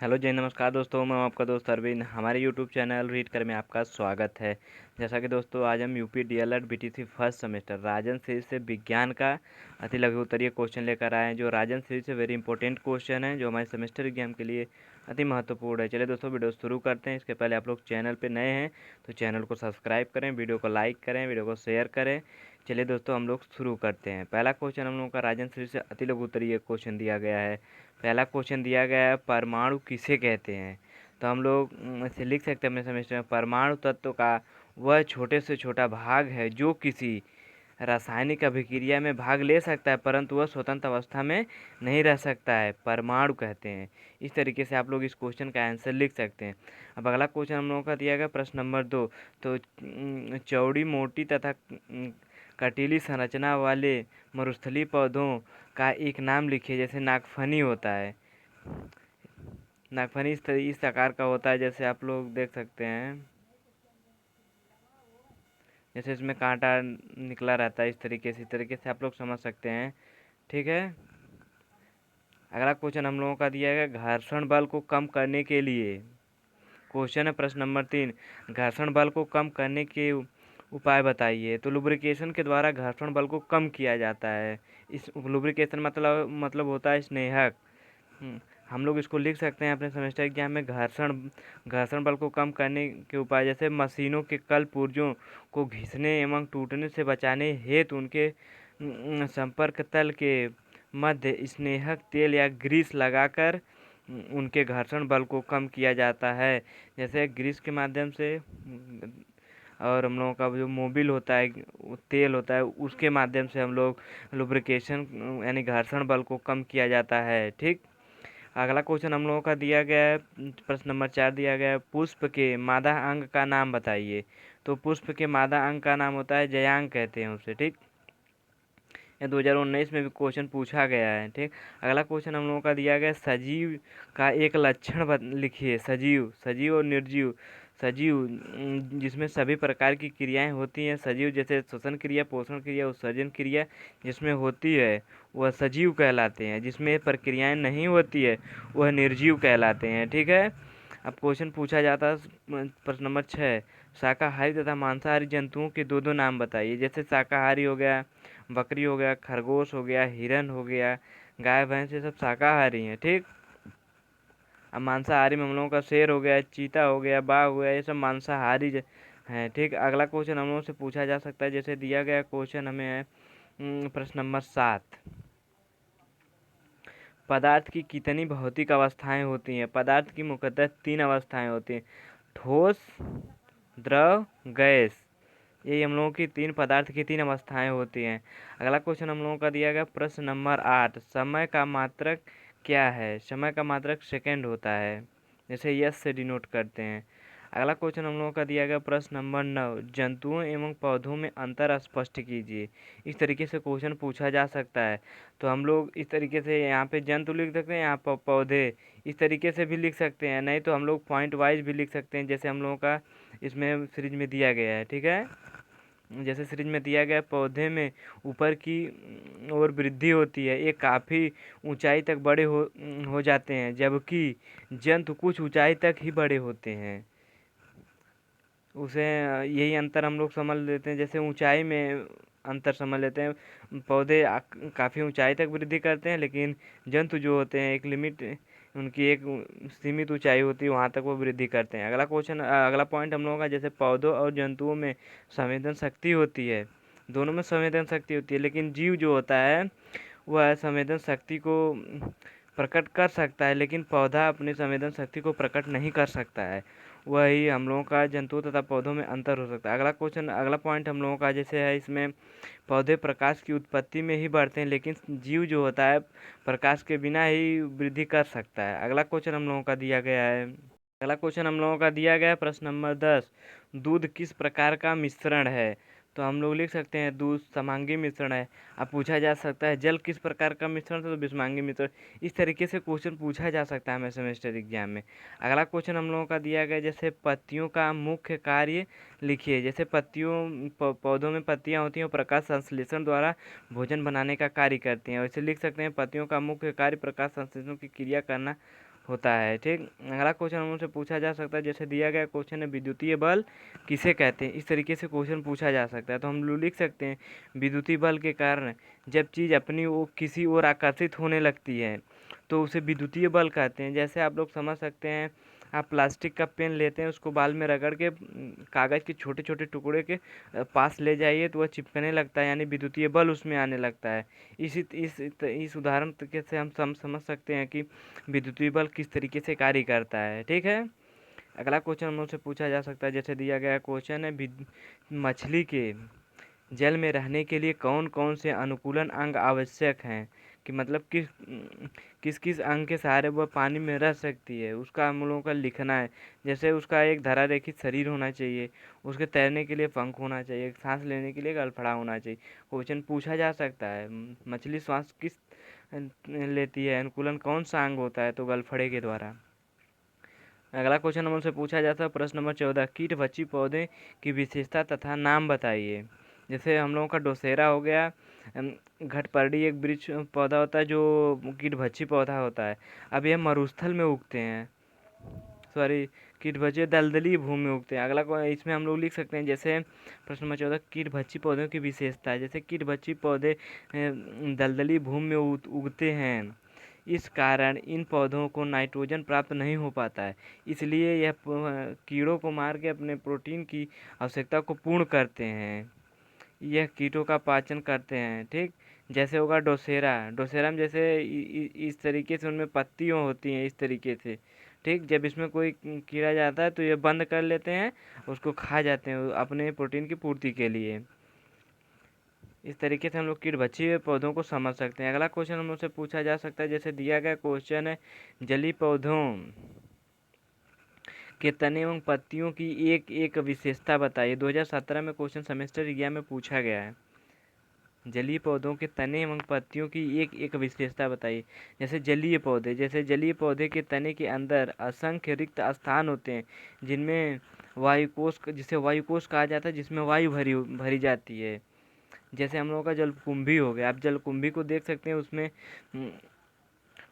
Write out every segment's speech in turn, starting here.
Hello जय नमस्कार दोस्तों, मैं आपका दोस्त अरविंद। हमारे यूट्यूब चैनल रीड कर में आपका स्वागत है। जैसा कि दोस्तों आज हम UP DElEd BTC first semester Rajan series से विज्ञान का अति लघु उत्तरीय क्वेश्चन लेकर आए हैं, जो राजन सीरीज से वेरी इंपॉर्टेंट क्वेश्चन है, जो हमारे सेमेस्टर एग्जाम के लिए अति महत्वपूर्ण है। चलिए दोस्तों वीडियो शुरू करते हैं। इसके पहले आप लोग चैनल पर नए हैं तो चैनल को सब्सक्राइब करें, वीडियो को लाइक करें, वीडियो को शेयर करें। चलिए दोस्तों हम लोग शुरू करते हैं। पहला क्वेश्चन हम लोगों का राजन सीरीज से अति लघु उत्तरीय क्वेश्चन दिया गया है। पहला क्वेश्चन दिया गया है, परमाणु किसे कहते हैं। तो हम लोग इसे लिख सकते हैं अपने सेमेस्टर में, परमाणु तत्व का वह छोटे से छोटा भाग है जो किसी रासायनिक अभिक्रिया में भाग ले सकता है परंतु वह स्वतंत्र अवस्था में नहीं रह सकता है, परमाणु कहते हैं। इस तरीके से आप लोग इस क्वेश्चन का आंसर लिख सकते हैं। अब अगला क्वेश्चन हम लोगों का दिया गया प्रश्न नंबर 2। तो चौड़ी मोटी तथा कटीली संरचना वाले मरुस्थलीय पौधों का एक नाम लिखिए। जैसे नागफनी होता है, नागफनी इस आकार का होता है, जैसे आप लोग देख सकते हैं, जैसे इसमें कांटा निकला रहता है, इस तरीके से आप लोग समझ सकते हैं। ठीक है। अगला क्वेश्चन हम लोगों का दिया गया, घर्षण बल को कम करने के लिए। क्वेश्चन है प्रश्न नंबर 3, घर्षण बल को कम करने के उपाय बताइए। तो लुब्रिकेशन के द्वारा घर्षण बल को कम किया जाता है। इस लुब्रिकेशन मतलब होता है स्नेहक। हम लोग इसको लिख सकते हैं अपने सेमेस्टर एग्जाम में, घर्षण बल को कम करने के उपाय। जैसे मशीनों के कल पुर्जों को घिसने एवं टूटने से बचाने हेतु उनके संपर्क तल के मध्य स्नेहक तेल या ग्रीस लगाकर उनके घर्षण बल को कम किया जाता है। जैसे ग्रीस के माध्यम से, और हम लोगों का जो मोबिल होता है, तेल होता है, उसके माध्यम से हम लोग लुब्रिकेशन यानी घर्षण बल को कम किया जाता है। ठीक। अगला क्वेश्चन हम लोगों का दिया गया है, प्रश्न नंबर 4 दिया गया है, पुष्प के मादा अंग का नाम बताइए। तो पुष्प के मादा अंग का नाम होता है जयांग कहते हैं उसे। ठीक। यह 2019 में भी क्वेश्चन पूछा गया है। ठीक। अगला क्वेश्चन हम लोगों का दिया गया, सजीव का एक लक्षण लिखिए। सजीव और निर्जीव। सजीव जिसमें सभी प्रकार की क्रियाएं होती हैं। सजीव जैसे श्वसन क्रिया, पोषण क्रिया, उत्सर्जन क्रिया जिसमें होती है वह सजीव कहलाते हैं। जिसमें प्रक्रियाएं नहीं होती है वह निर्जीव कहलाते हैं। ठीक है। अब क्वेश्चन पूछा जाता है प्रश्न नंबर 6, शाकाहारी तथा मांसाहारी जंतुओं के दो दो नाम बताइए। जैसे शाकाहारी हो गया बकरी हो गया, खरगोश हो गया, हिरन हो गया, गाय भैंस, ये सब शाकाहारी हैं। ठीक। अब मांसाहारी में हम लोगों का शेर हो गया, चीता हो गया, बाघ हो गया, ये सब मांसाहारी हैं। ठीक। अगला क्वेश्चन हम लोगों से पूछा जा सकता है, जैसे दिया गया क्वेश्चन हमें है प्रश्न नंबर 7, पदार्थ की कितनी भौतिक अवस्थाएं होती हैं। पदार्थ की मुख्यतः 3 अवस्थाएं होती हैं, ठोस, द्रव, गैस। ये हम लोगों की 3 पदार्थ की 3 अवस्थाएं होती हैं। अगला क्वेश्चन हम लोगों का दिया गया प्रश्न नंबर 8, समय का मात्रक क्या है। समय का मात्रक सेकंड होता है, जैसे यस से डिनोट करते हैं। अगला क्वेश्चन हम लोगों का दिया गया प्रश्न नंबर 9, जंतुओं एवं पौधों में अंतर स्पष्ट कीजिए। इस तरीके से क्वेश्चन पूछा जा सकता है। तो हम लोग इस तरीके से यहाँ पे जंतु लिख सकते हैं, यहाँ पर पौधे, इस तरीके से भी लिख सकते हैं। नहीं तो हम लोग पॉइंट वाइज भी लिख सकते हैं, जैसे हम लोगों का इसमें सीरीज में दिया गया है। ठीक है। जैसे सीरीज में दिया गया, पौधे में ऊपर की ओर वृद्धि होती है, ये काफ़ी ऊंचाई तक बड़े हो जाते हैं, जबकि जंतु कुछ ऊंचाई तक ही बड़े होते हैं। उसे यही अंतर हम लोग समझ लेते हैं। जैसे ऊंचाई में अंतर समझ लेते हैं, पौधे काफ़ी ऊंचाई तक वृद्धि करते हैं, लेकिन जंतु जो होते हैं एक लिमिट, उनकी एक सीमित ऊंचाई होती है, वहाँ तक वो वृद्धि करते हैं। अगला क्वेश्चन, अगला पॉइंट हम लोगों का, जैसे पौधों और जंतुओं में संवेदन शक्ति होती है, दोनों में संवेदन शक्ति होती है, लेकिन जीव जो होता है वह संवेदन शक्ति को प्रकट कर सकता है, लेकिन पौधा अपनी संवेदन शक्ति को प्रकट नहीं कर सकता है। वही हम लोगों का जंतुओं तथा पौधों में अंतर हो सकता है। अगला क्वेश्चन, अगला पॉइंट हम लोगों का जैसे है, इसमें पौधे प्रकाश की उत्पत्ति में ही बढ़ते हैं, लेकिन जीव जो होता है प्रकाश के बिना ही वृद्धि कर सकता है। अगला क्वेश्चन हम लोगों का दिया गया है, अगला क्वेश्चन हम लोगों का दिया गया है प्रश्न नंबर 10, दूध किस प्रकार का मिश्रण है। तो हम लोग लिख सकते हैं दूध समांगी मिश्रण है। अब पूछा जा सकता है जल किस प्रकार का मिश्रण है, तो विषमांगी मिश्रण। इस तरीके से क्वेश्चन पूछा जा सकता है हमें सेमेस्टर एग्जाम में। अगला क्वेश्चन हम लोगों का दिया गया, जैसे पत्तियों का मुख्य कार्य लिखिए। जैसे पौधों में पत्तियां होती हैं, वो प्रकाश संश्लेषण द्वारा भोजन बनाने का कार्य करती हैं। वैसे लिख सकते हैं पत्तियों का मुख्य कार्य प्रकाश संश्लेषण की क्रिया करना होता है। ठीक, अगला क्वेश्चन हमसे पूछा जा सकता है, जैसे दिया गया क्वेश्चन है विद्युतीय बल किसे कहते हैं, इस तरीके से क्वेश्चन पूछा जा सकता है। तो हम लोग लिख सकते हैं विद्युतीय बल के कारण जब चीज़ अपनी वो किसी ओर आकर्षित होने लगती है तो उसे विद्युतीय बल कहते हैं। जैसे आप लोग समझ सकते हैं, आप प्लास्टिक का पेन लेते हैं, उसको बाल में रगड़ के कागज़ के छोटे छोटे टुकड़े के पास ले जाइए तो वह चिपकने लगता है, यानी विद्युतीय बल उसमें आने लगता है। इस उदाहरण तरीके से हम समझ सकते हैं कि विद्युतीय बल किस तरीके से कार्य करता है। ठीक है, अगला क्वेश्चन हमसे पूछा जा सकता है, जैसे दिया गया क्वेश्चन है मछली के जल में रहने के लिए कौन कौन से अनुकूलन अंग आवश्यक हैं, कि मतलब किस किस अंग के सहारे वह पानी में रह सकती है, उसका हम लोगों का लिखना है। जैसे उसका एक धरारेखित शरीर होना चाहिए, उसके तैरने के लिए पंख होना चाहिए, सांस लेने के लिए गलफड़ा होना चाहिए। क्वेश्चन पूछा जा सकता है मछली श्वास किस लेती है, अनुकूलन कौन सा अंग होता है, तो गलफड़े के द्वारा। अगला क्वेश्चन हमसे पूछा जाता है प्रश्न नंबर 14, कीटभक्षी पौधे की विशेषता तथा नाम बताइए। जैसे हम लोगों का डोसेरा हो गया, घटपर्डी एक वृक्ष पौधा होता है जो कीटभक्षी पौधा होता है। अब यह मरुस्थल में उगते हैं, सॉरी कीटभक्षी दलदली भूमि में उगते हैं। अगला इसमें हम लोग लिख सकते हैं, जैसे प्रश्न नंबर 14, कीटभक्षी पौधों की विशेषता है। जैसे कीटभक्षी पौधे दलदली भूमि में उगते हैं, इस कारण इन पौधों को नाइट्रोजन प्राप्त नहीं हो पाता है, इसलिए यह कीड़ों को मार के अपने प्रोटीन की आवश्यकता को पूर्ण करते हैं। यह कीटों का पाचन करते हैं। ठीक, जैसे होगा डोसेरा, डोसेरा में जैसे इस तरीके से उनमें पत्तियाँ होती हैं इस तरीके से। ठीक, जब इसमें कोई कीड़ा जाता है तो ये बंद कर लेते हैं, उसको खा जाते हैं अपने प्रोटीन की पूर्ति के लिए। इस तरीके से हम लोग कीटभक्षी पौधों को समझ सकते हैं। अगला क्वेश्चन हम लोग से पूछा जा सकता है, जैसे दिया गया क्वेश्चन है जलीय पौधों के तने एवं पत्तियों की एक एक विशेषता बताइए। 2017 में क्वेश्चन सेमेस्टर एग्जाम में पूछा गया है। जलीय पौधों के तने एवं पत्तियों की एक एक विशेषता बताइए। जैसे जलीय पौधे, जैसे जलीय पौधे के तने के अंदर असंख्य रिक्त स्थान होते हैं जिनमें वायुकोश, जिसे वायुकोश कहा जाता है, जिसमें वायु भरी भरी जाती है। जैसे हम लोगों का जलकुंभी हो गया, आप जलकुंभी को देख सकते हैं, उसमें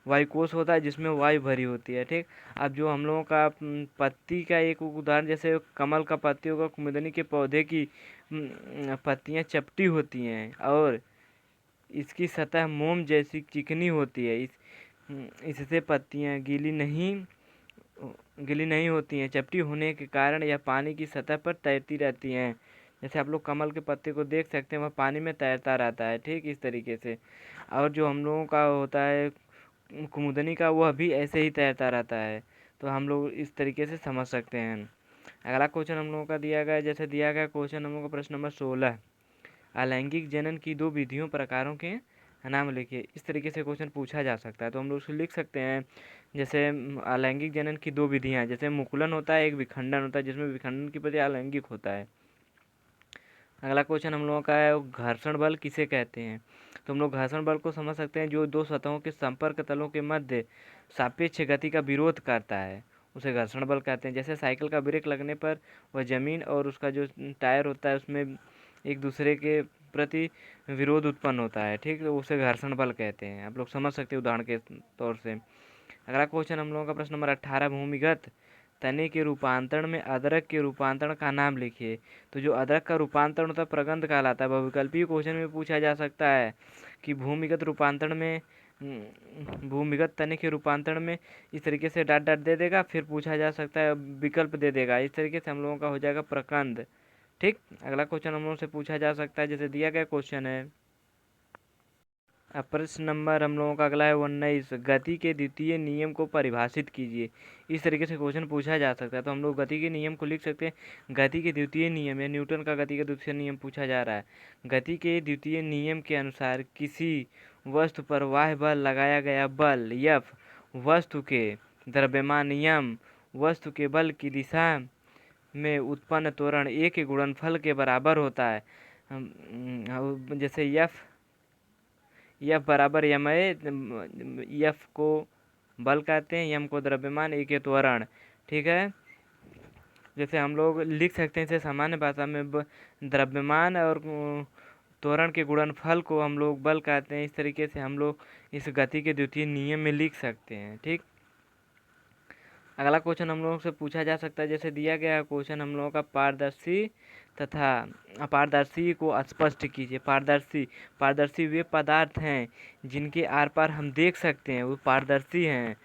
वायुकोश होता है जिसमें वायु भरी होती है। ठीक, अब जो हम लोगों का पत्ती का एक उदाहरण, जैसे कमल का पत्ती होगा, कुमुदनी के पौधे की पत्तियां चपटी होती हैं और इसकी सतह मोम जैसी चिकनी होती है। इससे पत्तियां गीली नहीं होती हैं, चपटी होने के कारण यह पानी की सतह पर तैरती रहती हैं। जैसे आप लोग कमल के पत्ते को देख सकते हैं, वह पानी में तैरता रहता है। ठीक, इस तरीके से। और जो हम लोगों का होता है कुमुदनी का, वह भी ऐसे ही तैरता रहता है। तो हम लोग इस तरीके से समझ सकते हैं। अगला क्वेश्चन हम लोगों का दिया गया, जैसे दिया गया क्वेश्चन हम लोगों का प्रश्न नंबर 16, अलैंगिक जनन की दो विधियों प्रकारों के नाम लिखिए। इस तरीके से क्वेश्चन पूछा जा सकता है। तो हम लोग उसको लिख सकते हैं, जैसे अलैंगिक जनन की दो विधियां, जैसे मुकुलन होता है, एक विखंडन होता है, जिसमें विखंडन की प्रति अलैंगिक होता है। अगला क्वेश्चन हम लोगों का है घर्षण बल किसे कहते हैं। तो हम लोग घर्षण बल को समझ सकते हैं, जो दो सतहों के संपर्क तलों के मध्य सापेक्ष गति का विरोध करता है, उसे घर्षण बल कहते हैं। जैसे साइकिल का ब्रेक लगने पर वह जमीन और उसका जो टायर होता है उसमें एक दूसरे के प्रति विरोध उत्पन्न होता है। ठीक, तो उसे घर्षण बल कहते हैं। आप लोग समझ सकते हैं उदाहरण के तौर से। अगला क्वेश्चन हम लोगों का प्रश्न नंबर 18, भूमिगत तने के रूपांतरण में अदरक के रूपांतरण का नाम लिखिए। तो जो अदरक का रूपांतरण होता है प्रगंध कहलाता है। बहुविकल्पीय क्वेश्चन में पूछा जा सकता है कि भूमिगत रूपांतरण में भूमिगत तने के रूपांतरण में इस तरीके से डॉट डॉट दे देगा, फिर पूछा जा सकता है विकल्प दे देगा। इस तरीके से हम लोगों का हो जाएगा प्रकंद। ठीक, अगला क्वेश्चन हम लोगों से पूछा जा सकता है, जैसे दिया गया क्वेश्चन है। अब प्रश्न नंबर हम लोगों का अगला है 19, गति के द्वितीय नियम को परिभाषित कीजिए। इस तरीके से क्वेश्चन पूछा जा सकता है। तो हम लोग गति के नियम को लिख सकते हैं, गति के द्वितीय नियम या न्यूटन का गति का द्वितीय नियम पूछा जा रहा है। गति के द्वितीय नियम के अनुसार किसी वस्तु पर बाह्य बल लगाया गया बल F वस्तु के द्रव्यमान m वस्तु के बल की दिशा में उत्पन्न त्वरण A के गुणनफल के बराबर होता है। जैसे F बराबर ma, F को बल कहते हैं, m को द्रव्यमान, A के त्वरण। ठीक है, जैसे हम लोग लिख सकते हैं इसे सामान्य भाषा में, द्रव्यमान और त्वरण के गुणनफल को हम लोग बल कहते हैं। इस तरीके से हम लोग इस गति के द्वितीय नियम में लिख सकते हैं। ठीक, अगला क्वेश्चन हम लोगों से पूछा जा सकता है, जैसे दिया गया क्वेश्चन हम लोगों का पारदर्शी तथा अपारदर्शी को स्पष्ट कीजिए। पारदर्शी पारदर्शी वे पदार्थ हैं जिनके आर पार हम देख सकते हैं, वो पारदर्शी हैं।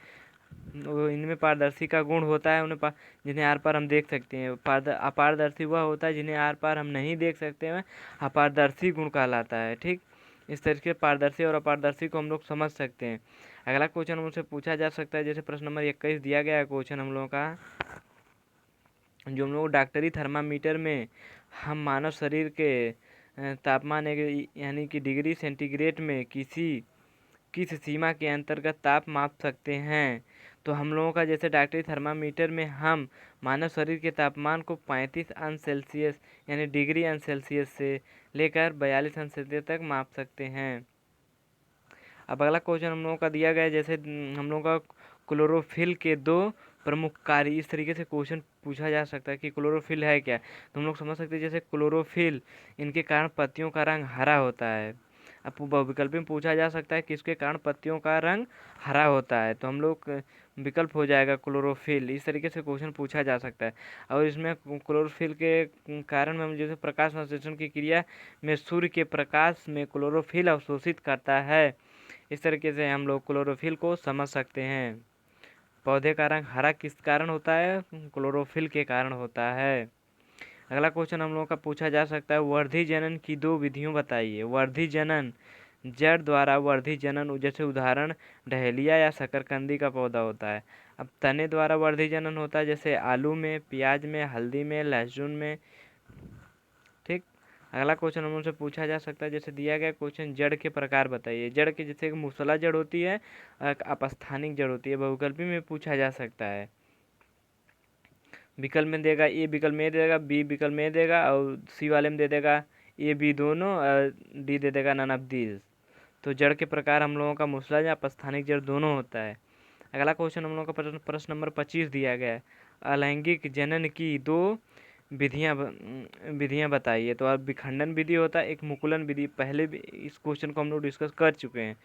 वो इनमें पारदर्शी का गुण होता है, जिन्हें आर पार हम देख सकते हैं। अपारदर्शी वह होता है जिन्हें आर पार हम नहीं देख सकते हैं, अपारदर्शी गुण कहलाता है। ठीक, इस तरीके से पारदर्शी और अपारदर्शी को हम लोग समझ सकते हैं। अगला क्वेश्चन हमसे पूछा जा सकता है, जैसे प्रश्न नंबर 21 दिया गया है क्वेश्चन हम लोगों का, जो हम लोग डॉक्टरी थर्मामीटर में हम मानव शरीर के तापमान यानी कि डिग्री सेंटीग्रेड में किस सीमा के अंतर्गत ताप माप सकते हैं। तो हम लोगों का जैसे डॉक्टरी थर्मामीटर में हम मानव शरीर के तापमान को 35 अंश सेल्सियस यानी डिग्री अंश सेल्सियस से लेकर 42 अंश सेल्सियस तक माप सकते हैं। अब अगला क्वेश्चन हम लोगों का दिया गया है, जैसे हम लोगों का क्लोरोफिल के दो प्रमुख कार्य, इस तरीके से क्वेश्चन पूछा जा सकता है कि क्लोरोफिल है क्या। तो हम लोग समझ सकते हैं, जैसे क्लोरोफिल इनके कारण पत्तियों का रंग हरा होता है। अब विकल्प में पूछा जा सकता है कि इसके कारण पत्तियों का रंग हरा होता है, तो हम लोग विकल्प हो जाएगा क्लोरोफिल। इस तरीके से क्वेश्चन पूछा जा सकता है। और इसमें क्लोरोफिल के कारण में हम जैसे प्रकाश संश्लेषण की क्रिया में सूर्य के प्रकाश में क्लोरोफिल अवशोषित करता है, इस तरीके से हम लोग क्लोरोफिल को समझ सकते हैं। पौधे का रंग हरा किस कारण होता है, क्लोरोफिल के कारण होता है। अगला क्वेश्चन हम लोगों का पूछा जा सकता है, वर्धी जनन की दो विधियों बताइए। वर्धी जनन, जड़ द्वारा वर्धी जनन, जैसे उदाहरण डहेलिया या शकरकंदी का पौधा होता है। अब तने द्वारा वर्धी जनन होता है, जैसे आलू में, प्याज में, हल्दी में, लहसुन में। ठीक, अगला क्वेश्चन हम उनसे पूछा जा सकता है, जैसे दिया गया क्वेश्चन जड़ के प्रकार बताइए। जड़ के जैसे मूसला जड़ होती है, अपस्थानिक जड़ होती है, बहुविकल्पी में पूछा जा सकता है। विकल्प में देगा, ए विकल्प में देगा, बी विकल्प में देगा, और सी वाले में दे देगा ए बी दोनों, डी दे देगा नन ऑफ दीज। तो जड़ के प्रकार हम लोगों का मूसला या अपस्थानिक जड़ दोनों होता है। अगला क्वेश्चन हम लोगों का प्रश्न नंबर 25 दिया गया है, अलैंगिक जनन की दो विधियां बताइए। तो अब विखंडन विधि होता है, एक मुकुलन विधि। पहले भी इस क्वेश्चन को हम लोग डिस्कस कर चुके हैं।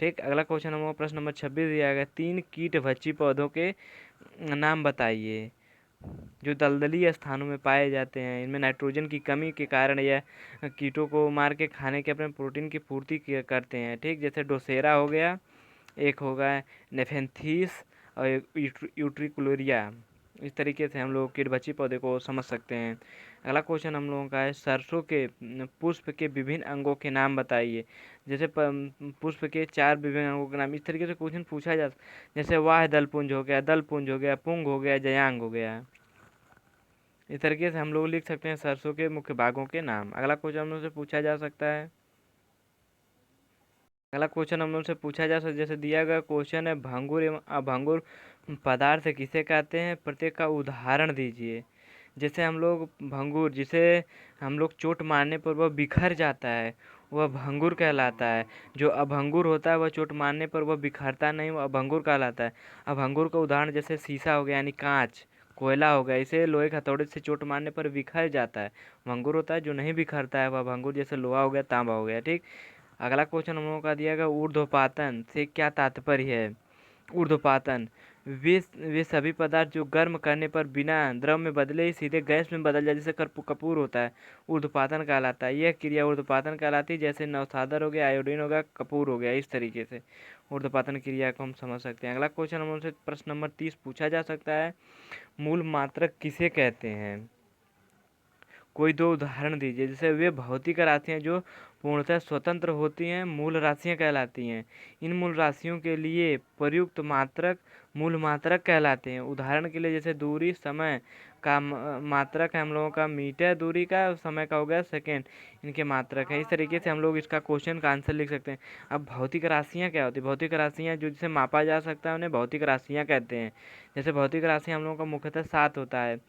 ठीक, अगला क्वेश्चन हम लोग प्रश्न नंबर 26 दिया गया, 3 कीटभक्षी पौधों के नाम बताइए जो दलदली स्थानों में पाए जाते हैं। इनमें नाइट्रोजन की कमी के कारण यह कीटों को मार के खाने के अपने प्रोटीन की पूर्ति करते हैं। ठीक, जैसे डोसेरा हो गया, एक होगा नेफेंथीस, और एक यूट्रिकुलोरिया। इस तरीके से हम लोग कीटभक्षी पौधे को समझ सकते हैं। अगला क्वेश्चन हम लोगों का है, सरसों के पुष्प के विभिन्न अंगों के नाम बताइए। जैसे पुष्प के 4 विभिन्न अंगों के नाम, इस तरीके से क्वेश्चन पूछा जा, जैसे वाह दलपुंज हो गया, दलपुंज हो गया, पुंग हो गया, जयांग हो गया। इस तरीके से हम लोग लिख सकते हैं सरसों के मुख्य भागों के नाम। अगला क्वेश्चन हम लोग से पूछा जा सकता है, अगला क्वेश्चन हम लोग से पूछा जा सकता है, जैसे दिया गया क्वेश्चन है, भंगुर एवं अभंगुर पदार्थ किसे कहते हैं, प्रत्येक का उदाहरण दीजिए। जैसे हम लोग भंगुर, जिसे हम लोग चोट मारने पर वह बिखर जाता है, वह भंगुर कहलाता है। जो अभंगुर होता है वह चोट मारने पर वह बिखरता नहीं, वह अभंगुर कहलाता है। अभंगुर का उदाहरण जैसे शीशा हो गया यानी कांच, कोयला हो गया, इसे लोहे के हथौड़े से चोट मारने पर बिखर जाता है। भंगुर होता है जो नहीं बिखरता है, वह भंगुर, जैसे लोहा हो गया, तांबा हो गया। ठीक, अगला क्वेश्चन हम लोगों का दिया गया, ऊर्ध्वपातन से क्या तात्पर्य है। ऊर्ध्वपातन, वे सभी पदार्थ जो गर्म करने पर बिना द्रव में बदले ही सीधे गैस में बदल जाए, जैसे कपूर होता है, ऊर्ध्वपातन कहलाता है। यह क्रिया ऊर्ध्वपातन कहलाती है, जैसे नवसादर हो गया, आयोडीन हो गया, कपूर हो गया। इस तरीके से ऊर्ध्वपातन क्रिया को हम समझ सकते हैं। अगला क्वेश्चन हम उनसे प्रश्न नंबर 30 पूछा जा सकता है, मूल मात्रक किसे कहते हैं, कोई दो उदाहरण दीजिए। जैसे वे भौतिक राशियाँ जो पूर्णतः स्वतंत्र होती हैं, मूल राशियाँ कहलाती हैं। इन मूल राशियों के लिए प्रयुक्त मात्रक मूल मात्रक कहलाते हैं। उदाहरण के लिए जैसे दूरी, समय का मात्रक है हम लोगों का मीटर, दूरी का, समय का हो गया सेकेंड, इनके मात्रक हैं। इस तरीके से हम लोग इसका क्वेश्चन का आंसर लिख सकते हैं। अब भौतिक राशियाँ क्या होती है, भौतिक राशियाँ जो जिसे मापा जा सकता है उन्हें भौतिक राशियाँ कहते हैं। जैसे भौतिक राशि हम लोगों का मुख्यतः 7 होता है,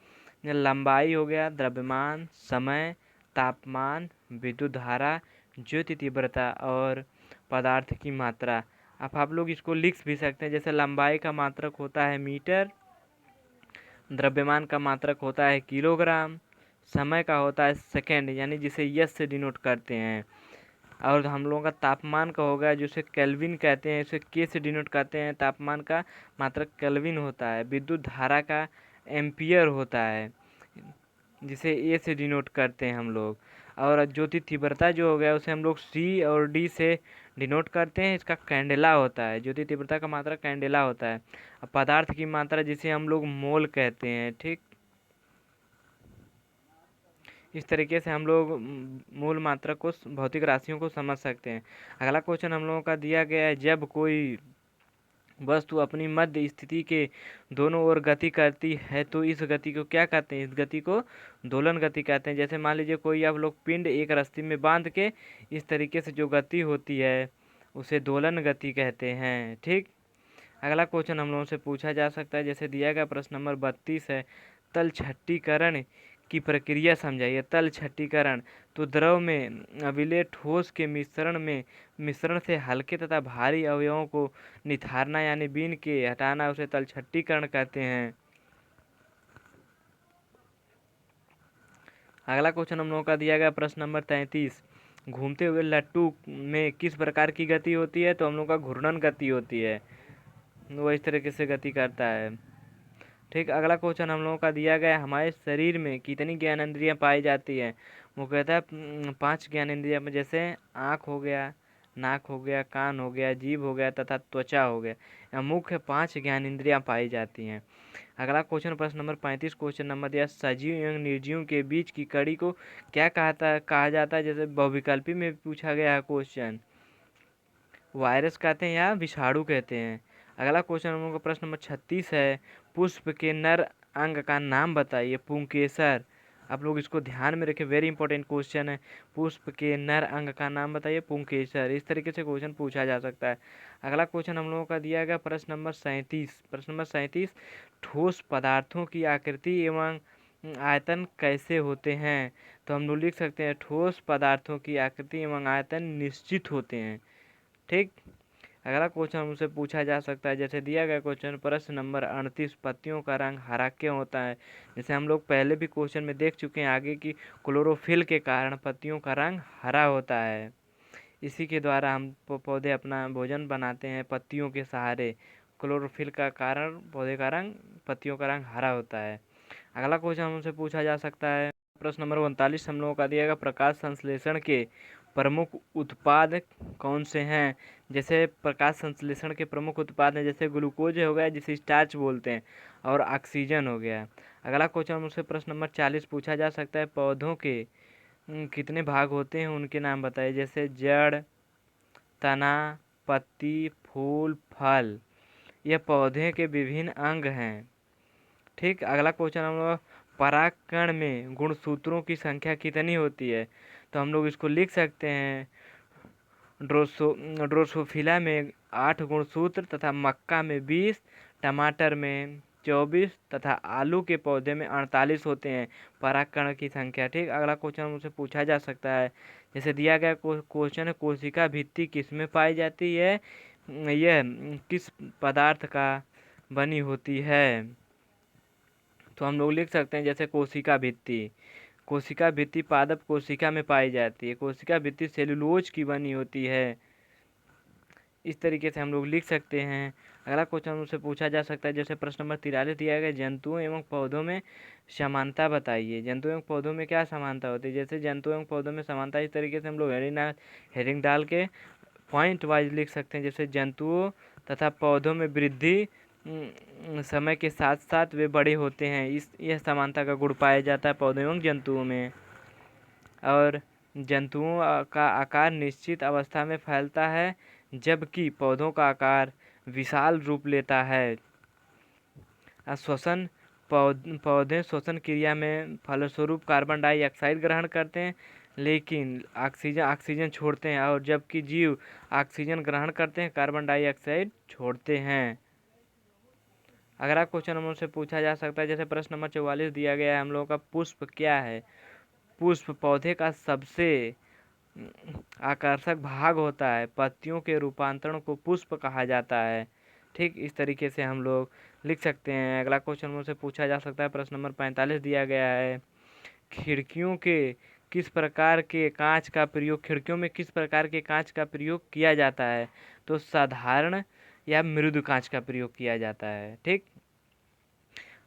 लंबाई हो गया, द्रव्यमान, समय, तापमान, विद्युत धारा, ज्योति तीव्रता और पदार्थ की मात्रा। अब आप लोग इसको लिख भी सकते हैं, जैसे लंबाई का मात्रक होता है मीटर, द्रव्यमान का मात्रक होता है किलोग्राम, समय का होता है सेकेंड यानी जिसे यस से डिनोट करते हैं, और हम लोगों का तापमान का होगा जिसे केल्विन कहते हैं, इसे के से डिनोट करते हैं। तापमान का मात्रक केल्विन होता है। विद्युत धारा का एम्पियर होता है, जिसे ए से डिनोट करते हैं हम लोग। और ज्योति तीव्रता जो हो गया उसे हम लोग सी और डी से डिनोट करते हैं। इसका कैंडेला होता है। ज्योति तीव्रता का मात्रा कैंडेला होता है। अब पदार्थ की मात्रा जिसे हम लोग मोल कहते हैं। ठीक, इस तरीके से हम लोग मूल मात्रा को, भौतिक राशियों को समझ सकते हैं। अगला क्वेश्चन हम लोगों का दिया गया है, जब कोई वस्तु अपनी मध्य स्थिति के दोनों ओर गति करती है तो इस गति को क्या कहते हैं? इस गति को दोलन गति कहते हैं। जैसे मान लीजिए कोई आप लोग पिंड एक रस्सी में बांध के इस तरीके से जो गति होती है उसे दोलन गति कहते हैं। ठीक, अगला क्वेश्चन हम लोगों से पूछा जा सकता है, जैसे दिया गया प्रश्न नंबर 32 है, तल छट्टीकरण की प्रक्रिया समझाइए। तल छट्टीकरण तो द्रव में अविलेय ठोस के मिश्रण से हल्के तथा भारी अवयवों को निथारना यानी बीन के हटाना, उसे तल छट्टीकरण कहते हैं। अगला क्वेश्चन हम लोगों का दिया गया प्रश्न नंबर 33, घूमते हुए लट्टू में किस प्रकार की गति होती है? तो हम लोग का घूर्णन गति होती है, वो इस तरीके से गति करता है। ठीक, अगला क्वेश्चन हम लोगों का दिया गया, हमारे शरीर में कितनी ज्ञानेंद्रियां पाई जाती हैं? वो कहता है 5 ज्ञानेंद्रियां में, जैसे आँख हो गया, नाक हो गया, कान हो गया, जीभ हो गया तथा त्वचा हो गया। यहाँ मुख्य 5 ज्ञानेंद्रियां पाई जाती हैं। अगला क्वेश्चन प्रश्न नंबर 35 क्वेश्चन नंबर दिया, सजीव एवं निर्जीव के बीच की कड़ी को क्या कहा जाता है? जैसे बहुविकल्पी में पूछा गया है क्वेश्चन, वायरस कहते हैं या विषाणु कहते हैं। अगला क्वेश्चन हम लोग का प्रश्न नंबर 36 है, पुष्प के नर अंग का नाम बताइए। पुंकेसर। आप लोग इसको ध्यान में रखें, वेरी इंपॉर्टेंट क्वेश्चन है। पुष्प के नर अंग का नाम बताइए। पुंकेसर। इस तरीके से क्वेश्चन पूछा जा सकता है। अगला क्वेश्चन हम लोगों का दिया गया प्रश्न नंबर 37। प्रश्न नंबर 37, ठोस पदार्थों की आकृति एवं आयतन कैसे होते हैं? तो हम लोग लिख सकते हैं, ठोस पदार्थों की आकृति एवं आयतन निश्चित होते हैं। ठीक, अगला क्वेश्चन हमसे पूछा जा सकता है, जैसे दिया गया क्वेश्चन प्रश्न नंबर 38, पत्तियों का रंग हरा क्यों होता है? जैसे हम लोग पहले भी क्वेश्चन में देख चुके हैं आगे की क्लोरोफिल के कारण पत्तियों का रंग हरा होता है। इसी के द्वारा हम पौधे अपना भोजन बनाते हैं पत्तियों के सहारे। क्लोरोफिल का कारण पौधे का रंग, पत्तियों का रंग हरा होता है। अगला क्वेश्चन हमसे पूछा जा सकता है, प्रश्न नंबर 39 हम लोगों का दिया गया, प्रकाश संश्लेषण के प्रमुख उत्पाद कौन से हैं? जैसे प्रकाश संश्लेषण के प्रमुख उत्पाद हैं, जैसे ग्लूकोज हो गया जिसे स्टार्च बोलते हैं, और ऑक्सीजन हो गया। अगला क्वेश्चन हमसे प्रश्न नंबर 40 पूछा जा सकता है, पौधों के कितने भाग होते हैं उनके नाम बताइए। जैसे जड़, तना, पत्ती, फूल, फल, यह पौधे के विभिन्न अंग हैं। ठीक, अगला क्वेश्चन हम लोग, परागकण में गुणसूत्रों की संख्या कितनी होती है? तो हम लोग इसको लिख सकते हैं, ड्रोसोफिला में 8 गुणसूत्र तथा मक्का में 20, टमाटर में 24 तथा आलू के पौधे में 48 होते हैं परागकण की संख्या। ठीक, अगला क्वेश्चन मुझसे पूछा जा सकता है, जैसे दिया गया क्वेश्चन है, कोशिका भित्ति किसमें पाई जाती है? यह किस पदार्थ का बनी होती है? तो हम लोग लिख सकते हैं, जैसे कोशिका भित्ति। कोशिका भित्ति पादप कोशिका में पाई जाती है। कोशिका भित्ति सेलुलोज की बनी होती है। इस तरीके से हम लोग लिख सकते हैं। अगला क्वेश्चन मुझसे पूछा जा सकता है, जैसे प्रश्न नंबर 43 दिया गया, जंतुओं एवं पौधों में समानता बताइए। जंतुओं एवं पौधों में क्या समानता होती है? जैसे जंतुओं एवं पौधों में समानता, इस तरीके से हम लोग हेडिंग डाल के पॉइंट वाइज लिख सकते हैं। जैसे जंतुओं तथा पौधों में वृद्धि समय के साथ साथ वे बड़े होते हैं, यह समानता का गुण पाया जाता है पौधों एवं जंतुओं में। और जंतुओं का आकार निश्चित अवस्था में फैलता है, जबकि पौधों का आकार विशाल रूप लेता है। श्वसन, पौधे श्वसन क्रिया में फलस्वरूप कार्बन डाइऑक्साइड ग्रहण करते हैं, लेकिन ऑक्सीजन छोड़ते हैं, और जबकि जीव ऑक्सीजन ग्रहण करते हैं, कार्बन डाइऑक्साइड छोड़ते हैं। अगला क्वेश्चन हमसे पूछा जा सकता है, जैसे प्रश्न नंबर 44 दिया गया है हम लोगों का, पुष्प क्या है? पुष्प पौधे का सबसे आकर्षक भाग होता है। पत्तियों के रूपांतरण को पुष्प कहा जाता है। ठीक, इस तरीके से हम लोग लिख सकते हैं। अगला क्वेश्चन मुझसे पूछा जा सकता है, प्रश्न नंबर 45 दिया गया है, खिड़कियों के किस प्रकार के कांच का प्रयोग खिड़कियों में किस प्रकार के कांच का प्रयोग किया जाता है? तो साधारण या मृदु कांच का प्रयोग किया जाता है। ठीक,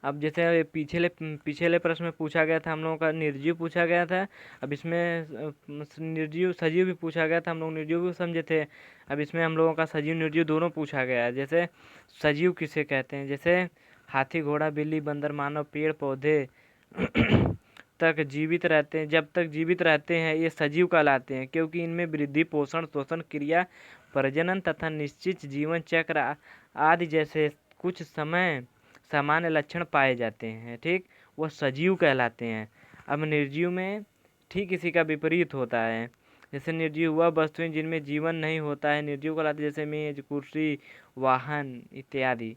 अब जैसे पिछले प्रश्न में पूछा गया था हम लोगों का निर्जीव पूछा गया था। अब इसमें निर्जीव सजीव भी पूछा गया था, हम लोग निर्जीव भी समझे थे। अब इसमें हम लोगों का सजीव निर्जीव दोनों पूछा गया है। जैसे सजीव किसे कहते हैं? जैसे हाथी, घोड़ा, बिल्ली, बंदर, मानव, पेड़ पौधे तक जीवित रहते हैं, जब तक जीवित रहते हैं ये सजीव कहलाते हैं, क्योंकि इनमें वृद्धि, पोषण, श्वसन क्रिया, प्रजनन तथा निश्चित जीवन चक्र आदि जैसे कुछ समय सामान्य लक्षण पाए जाते हैं। ठीक, वह सजीव कहलाते हैं। अब निर्जीव में ठीक इसी का विपरीत होता है। जैसे निर्जीव वह वस्तुएं जिनमें जीवन नहीं होता है निर्जीव कहलाते हैं, जैसे मेज, कुर्सी, वाहन इत्यादि।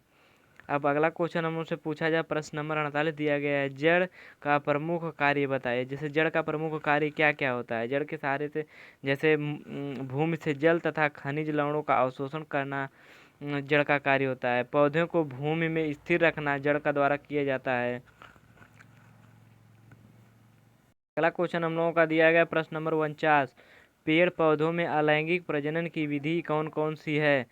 अब अगला क्वेश्चन हम लोग से पूछा जाए, प्रश्न नंबर 48 दिया गया है, जड़ का प्रमुख कार्य बताइए। जैसे जड़ का प्रमुख कार्य क्या क्या होता है? जड़ के सहारे से जैसे भूमि से जल तथा खनिज लवणों का अवशोषण करना जड़ का कार्य होता है। पौधों को भूमि में स्थिर रखना जड़ का द्वारा किया जाता है। अगला क्वेश्चन हम लोगों का दिया गया प्रश्न नंबर 49, पेड़ पौधों में अलैंगिक प्रजनन की विधि कौन कौन सी है?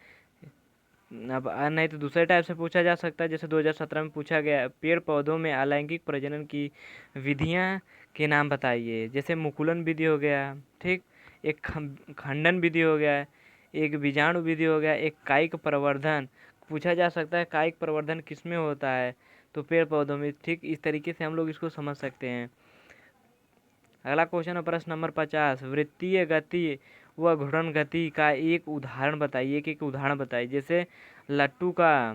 अब नहीं तो दूसरे टाइप से पूछा जा सकता है, जैसे 2017 में पूछा गया, पेड़ पौधों में अलैंगिक प्रजनन की विधियां के नाम बताइए। जैसे मुकुलन विधि हो गया, ठीक, एक खंडन विधि हो गया, एक बीजाणु विधि हो गया, एक कायिक प्रवर्धन पूछा जा सकता है। कायिक प्रवर्धन किसमें होता है? तो पेड़ पौधों में। ठीक, इस तरीके से हम लोग इसको समझ सकते हैं। अगला क्वेश्चन है प्रश्न नंबर 50, वृत्तीय गति व घूर्णन गति का एक उदाहरण बताइए। एक उदाहरण बताइए। जैसे लट्टू का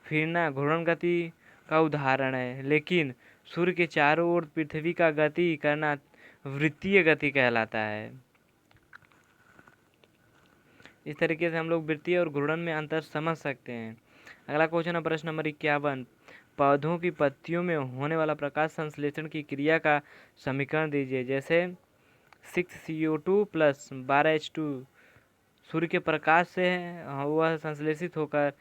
फिरना घूर्णन गति का उदाहरण है, लेकिन सूर्य के चारों ओर पृथ्वी का गति करना वृत्तीय गति कहलाता है। इस तरीके से हम लोग वृत्तीय और घूर्णन में अंतर समझ सकते हैं। अगला क्वेश्चन है प्रश्न नंबर 51, पौधों की पत्तियों में होने वाला प्रकाश संश्लेषण की क्रिया का समीकरण दीजिए। जैसे 6CO2 प्लस 12H2 सूर्य के प्रकाश से वह संश्लेषित होकर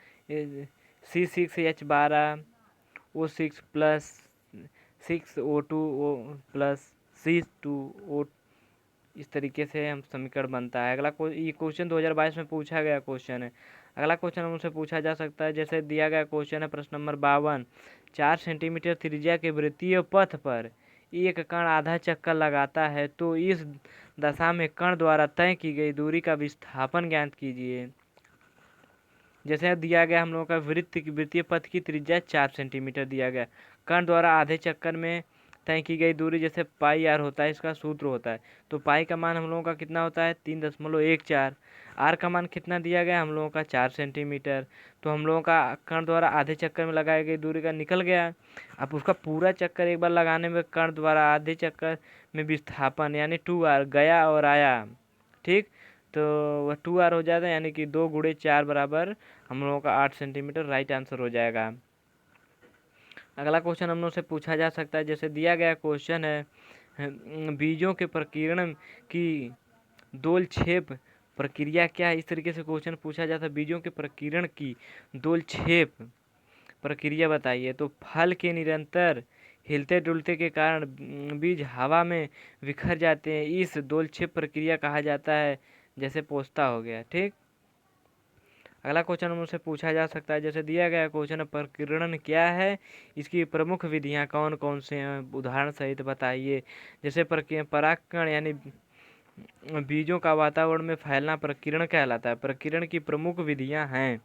C6H12O6 plus 6O2 plus C2O, इस तरीके से हम समीकरण बनता है। अगला ये क्वेश्चन 2022 में पूछा गया क्वेश्चन है। अगला क्वेश्चन हमसे पूछा जा सकता है, जैसे दिया गया क्वेश्चन है प्रश्न नंबर 52, 4 सेंटीमीटर त्रिज्या के वृत्तीय पथ पर एक कण आधा चक्कर लगाता है, तो इस दशा में कण द्वारा तय की गई दूरी का विस्थापन ज्ञात कीजिए। जैसे दिया गया हम लोगों का वृत्तीय पथ की त्रिज्या 4 सेंटीमीटर दिया गया, कण द्वारा आधे चक्कर में तय की गई दूरी जैसे पाई आर होता है, इसका सूत्र होता है। तो पाई का मान हम लोगों का कितना होता है? 3.14। आर का मान कितना दिया गया हम लोगों का? 4 सेंटीमीटर। तो हम लोगों का कण द्वारा आधे चक्कर में लगाई गई दूरी का निकल गया। अब उसका पूरा चक्कर एक बार लगाने में कण द्वारा आधे चक्कर में विस्थापन यानी 2r गया और आया, ठीक, तो वह 2r हो जाता है, यानी कि 2 गुणे 4 बराबर हम लोगों का 8 सेंटीमीटर राइट आंसर हो जाएगा। अगला क्वेश्चन हम लोग से पूछा जा सकता है, जैसे दिया गया क्वेश्चन है, बीजों के प्रकीर्णन की दोलक्षेप प्रक्रिया क्या है? इस तरीके से क्वेश्चन पूछा जाता है, बीजों के प्रकीर्णन की दोलक्षेप प्रक्रिया बताइए। तो फल के निरंतर हिलते डुलते के कारण बीज हवा में बिखर जाते हैं, इस दोलक्षेप प्रक्रिया कहा जाता है। जैसे पोस्ता हो गया, ठीक। अगला क्वेश्चन मुझसे पूछा जा सकता है, जैसे दिया गया क्वेश्चन, प्रकीर्णन क्या है, इसकी प्रमुख विधियां कौन कौन से हैं, उदाहरण सहित बताइए। जैसे परागकण यानी बीजों का वातावरण में फैलना प्रकीर्णन कहलाता है। प्रकीर्णन की प्रमुख विधियां हैं,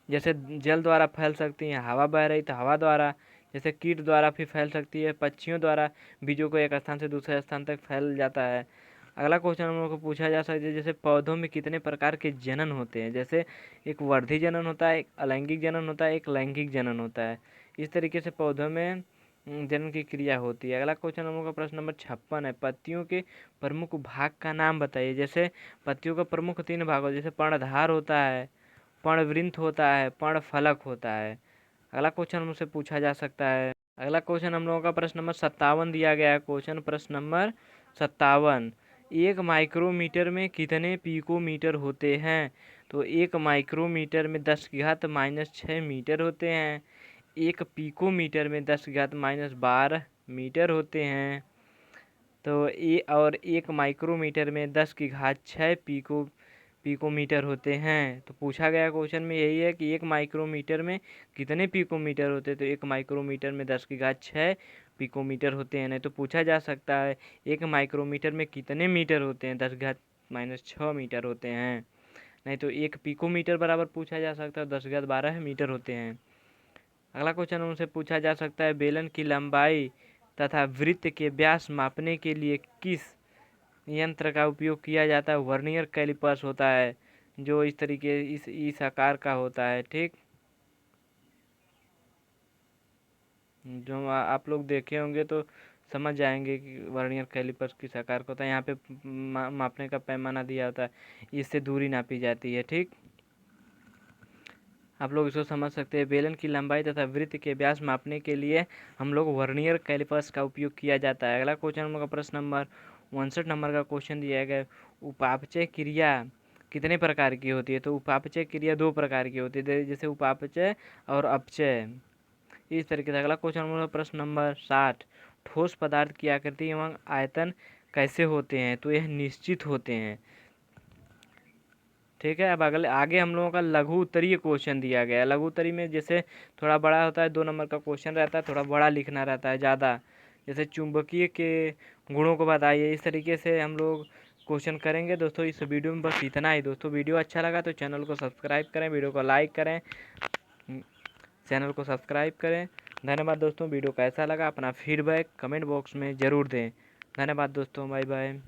जैसे जल द्वारा फैल सकती हैं, हवा बह रही तो हवा द्वारा, जैसे कीट द्वारा भी फैल सकती है, पक्षियों द्वारा बीजों को एक स्थान से दूसरे स्थान तक फैल जाता है। अगला क्वेश्चन हम लोग को पूछा जा सकता है, जैसे पौधों में कितने प्रकार के जनन होते हैं। जैसे एक वर्धी जनन होता है, एक अलैंगिक जनन होता है, एक लैंगिक जनन होता है। इस तरीके से पौधों में जनन की क्रिया होती है। अगला क्वेश्चन हम लोग का प्रश्न नंबर 56 है, पत्तियों के प्रमुख भाग का नाम बताइए। जैसे पत्तियों का प्रमुख 3 भाग होते हैं, जैसे पर्णधार होता है, पर्णवृंत होता है, पर्णफलक होता है। अगला क्वेश्चन हमसे पूछा जा सकता है, अगला क्वेश्चन हम लोगों का प्रश्न नंबर 57 दिया गया है। क्वेश्चन प्रश्न नंबर 57, 1 माइक्रोमीटर में कितने पिकोमीटर होते हैं? तो 1 माइक्रोमीटर में 10⁻⁻6 मीटर होते हैं। 1 पिकोमीटर में 10⁻12 मीटर होते हैं। तो ये और 1 माइक्रोमीटर में 10⁶ पिकोमीटर होते हैं। तो पूछा गया क्वेश्चन में यही है कि 1 माइक्रोमीटर में कितने पिकोमीटर होते हैं। तो 1 माइक्रोमीटर में 10⁶ पिकोमीटर होते हैं। नहीं तो पूछा जा सकता है 1 माइक्रोमीटर में कितने मीटर होते हैं, 10⁻⁻6 मीटर होते हैं। नहीं तो 1 पिकोमीटर बराबर पूछा जा सकता है 10⁻12 मीटर होते हैं। अगला क्वेश्चन उनसे पूछा जा सकता है बेलन की लंबाई तथा वृत्त के व्यास मापने के लिए किस यंत्र का उपयोग किया जाता है। वर्नियर कैलिपर्स होता है जो इस तरीके इस आकार का होता है। ठीक, जो आप लोग देखे होंगे तो समझ जाएंगे कि वर्नियर कैलिपर्स किस आकार का होता है। यहाँ पे मापने का पैमाना दिया होता है, इससे दूरी नापी जाती है। ठीक, आप लोग इसको समझ सकते हैं। बेलन की लंबाई तथा वृत्त के व्यास मापने के लिए हम लोग वर्नियर कैलिपर्स का उपयोग किया जाता है। अगला क्वेश्चन हम लोग का प्रश्न नंबर 59 नंबर का क्वेश्चन दिया गया है, उपापचय क्रिया कितने प्रकार की होती है। तो उपापचय क्रिया 2 प्रकार की होती है, जैसे उपापचय और अपचय, इस तरीके से। अगला क्वेश्चन हम लोग प्रश्न नंबर 60, ठोस पदार्थ की आकृति एवं आयतन कैसे होते हैं। तो यह निश्चित होते हैं। ठीक है, अब अगले आगे हम लोगों का लघु उत्तरीय क्वेश्चन दिया गया है। लघु उत्तरीय में जैसे थोड़ा बड़ा होता है, 2 नंबर का क्वेश्चन रहता है, थोड़ा बड़ा लिखना रहता है ज़्यादा। जैसे चुंबकीय के गुणों को बताइए, इस तरीके से हम लोग क्वेश्चन करेंगे। दोस्तों इस वीडियो में बस इतना ही। दोस्तों वीडियो अच्छा लगा तो चैनल को सब्सक्राइब करें, वीडियो को लाइक करें, चैनल को सब्सक्राइब करें। धन्यवाद दोस्तों। वीडियो कैसा लगा अपना फीडबैक कमेंट बॉक्स में ज़रूर दें। धन्यवाद दोस्तों, बाय बाय।